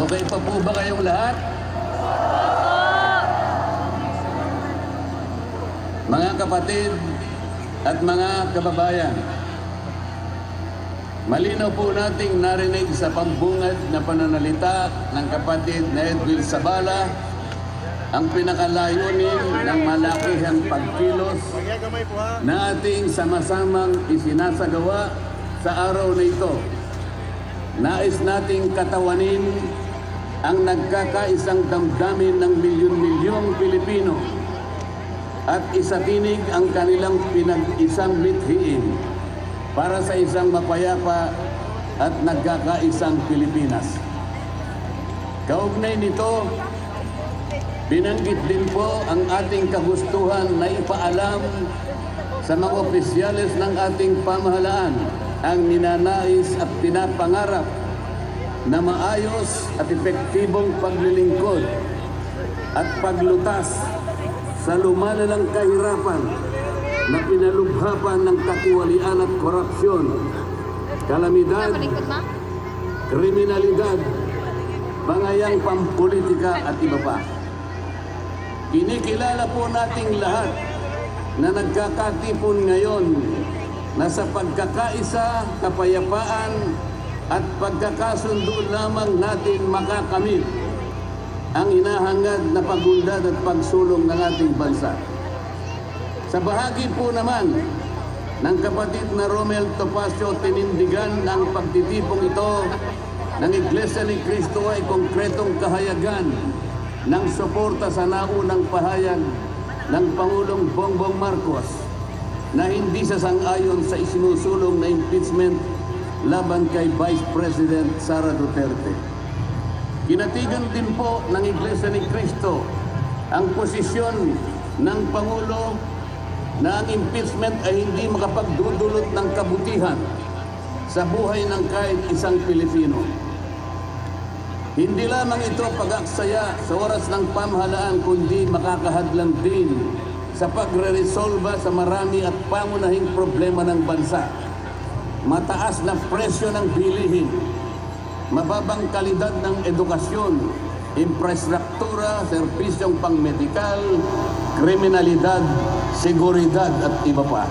Okay pa po ba kayong lahat? Mga kapatid at mga kababayan, malinaw po nating narinig sa pambungad na pananalita ng kapatid na Edwin Sabala ang pinakalayunin ng malakihang pagkilos na ating sama-samang isinasagawa sa araw na ito. Nais nating katawanin ang nagkakaisang damdamin ng milyon-milyong Pilipino at isatinig ang kanilang pinag-isang mithiin para sa isang mapayapa at nagkakaisang Pilipinas. Kaugnay nito, binanggit din po ang ating kagustuhan na ipaalam sa mga opisyales ng ating pamahalaan ang ninanais at pinapangarap na maayos at epektibong paglilingkod at paglutas sa lumalalang kahirapan na pinalubhapan ng katiwalian at korupsyon, kalamidad, kriminalidad, bangayang pampolitika at iba pa. Kinikilala po nating lahat na nagkakatipon ngayon na sa pagkakaisa, kapayapaan at pagkakasundo lamang natin makakamit ang hinahangad na pag-unlad at pagsulong ng ating bansa. Sa bahagi po naman ng kapatid na Romel Topacio, tinindigan ng pagtitipong ito ng Iglesia ni Cristo ay konkretong kahayagan ng suporta sa naunang pahayag ng Pangulong Bongbong Marcos na hindi sasang-ayon sa isinusulong na impeachment laban kay Vice President Sara Duterte. Kinatigan din po ng Iglesia ni Cristo ang posisyon ng Pangulo na ang impeachment ay hindi makapagdudulot ng kabutihan sa buhay ng kahit isang Pilipino. Hindi lamang ito pag-aksaya sa oras ng pamahalaan, kundi makakahadlang din sa pagre-resolba sa marami at pangunahing problema ng bansa. Mataas na presyo ng bilihin, mababang kalidad ng edukasyon, infrastruktura, serbisyong pangmedikal, kriminalidad, seguridad at iba pa.